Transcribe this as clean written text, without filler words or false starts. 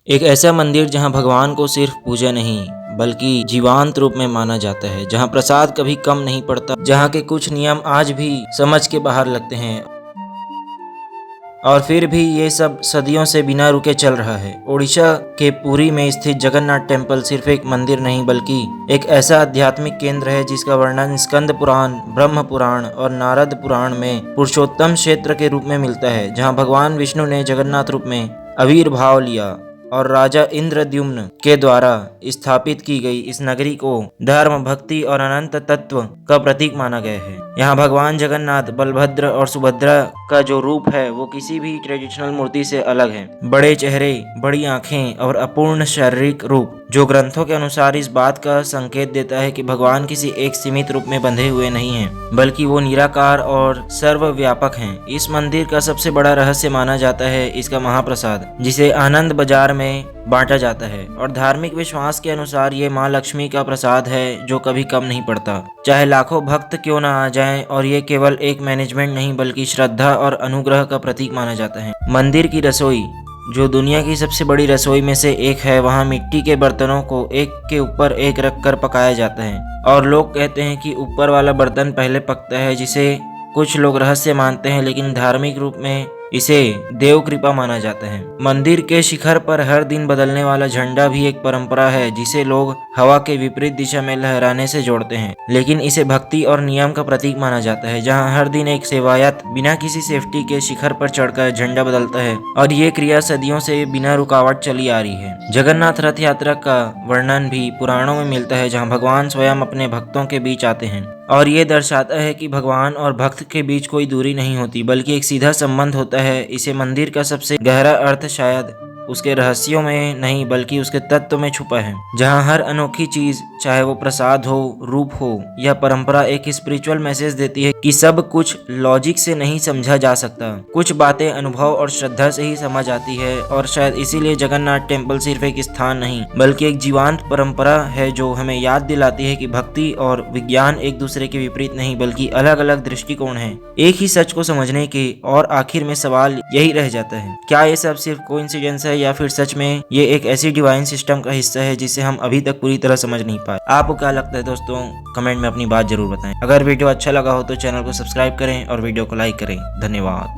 एक ऐसा मंदिर जहां भगवान को सिर्फ पूजा नहीं बल्कि जीवंत रूप में माना जाता है, जहां प्रसाद कभी कम नहीं पड़ता, जहां के कुछ नियम आज भी समझ के बाहर लगते हैं और फिर भी ये सब सदियों से बिना रुके चल रहा है। ओडिशा के पुरी में स्थित जगन्नाथ टेम्पल सिर्फ एक मंदिर नहीं बल्कि एक ऐसा आध्यात्मिक केंद्र है जिसका वर्णन स्कंद पुराण, ब्रह्म पुराण और नारद पुराण में पुरुषोत्तम क्षेत्र के रूप में मिलता है, जहां भगवान विष्णु ने जगन्नाथ रूप में आविर्भाव लिया और राजा इंद्रद्युम्न के द्वारा स्थापित की गई इस नगरी को धर्म, भक्ति और अनंत तत्व का प्रतीक माना गया है। यहाँ भगवान जगन्नाथ, बलभद्र और सुभद्रा का जो रूप है वो किसी भी ट्रेडिशनल मूर्ति से अलग है। बड़े चेहरे, बड़ी आंखें और अपूर्ण शारीरिक रूप जो ग्रंथों के अनुसार इस बात का संकेत देता है कि भगवान किसी एक सीमित रूप में बंधे हुए नहीं हैं, बल्कि वो निराकार और सर्वव्यापक हैं। इस मंदिर का सबसे बड़ा रहस्य माना जाता है इसका महाप्रसाद, जिसे आनंद बाजार में बांटा जाता है और धार्मिक विश्वास के अनुसार ये माँ लक्ष्मी का प्रसाद है जो कभी कम नहीं पड़ता, चाहे लाखों भक्त क्यों ना आ जाएं। और ये केवल एक मैनेजमेंट नहीं बल्कि श्रद्धा और अनुग्रह का प्रतीक माना जाता है। मंदिर की रसोई जो दुनिया की सबसे बड़ी रसोई में से एक है, वहाँ मिट्टी के बर्तनों को एक के ऊपर एक रख कर पकाया जाता है और लोग कहते हैं कि ऊपर वाला बर्तन पहले पकता है, जिसे कुछ लोग रहस्य मानते हैं, लेकिन धार्मिक रूप में इसे देव कृपा माना जाता है। मंदिर के शिखर पर हर दिन बदलने वाला झंडा भी एक परंपरा है जिसे लोग हवा के विपरीत दिशा में लहराने से जोड़ते हैं, लेकिन इसे भक्ति और नियम का प्रतीक माना जाता है, जहां हर दिन एक सेवायत बिना किसी सेफ्टी के शिखर पर चढ़कर झंडा बदलता है और ये क्रिया सदियों से बिना रुकावट चली आ रही है। जगन्नाथ रथ यात्रा का वर्णन भी पुराणों में मिलता है, जहाँ भगवान स्वयं अपने भक्तों के बीच आते हैं और ये दर्शाता है कि भगवान और भक्त के बीच कोई दूरी नहीं होती बल्कि एक सीधा संबंध होता है। इसे मंदिर का सबसे गहरा अर्थ शायद उसके रहस्यों में नहीं बल्कि उसके तत्व में छुपा है, जहां हर अनोखी चीज, चाहे वो प्रसाद हो, रूप हो या परंपरा, एक स्पिरिचुअल मैसेज देती है कि सब कुछ लॉजिक से नहीं समझा जा सकता, कुछ बातें अनुभव और श्रद्धा से ही समझ आती है। और शायद इसीलिए जगन्नाथ टेम्पल सिर्फ एक स्थान नहीं बल्कि एक जीवंत परंपरा है जो हमें याद दिलाती है कि भक्ति और विज्ञान एक दूसरे के विपरीत नहीं बल्कि अलग अलग दृष्टिकोण है एक ही सच को समझने के। और आखिर में सवाल यही रह जाता है, क्या ये सब सिर्फ कोइंसिडेंस है या फिर सच में ये एक ऐसी डिवाइन सिस्टम का हिस्सा है जिसे हम अभी तक पूरी तरह समझ नहीं पाए। आपको क्या लगता है दोस्तों, कमेंट में अपनी बात जरूर बताएं। अगर वीडियो अच्छा लगा हो तो चैनल को सब्सक्राइब करें और वीडियो को लाइक करें। धन्यवाद।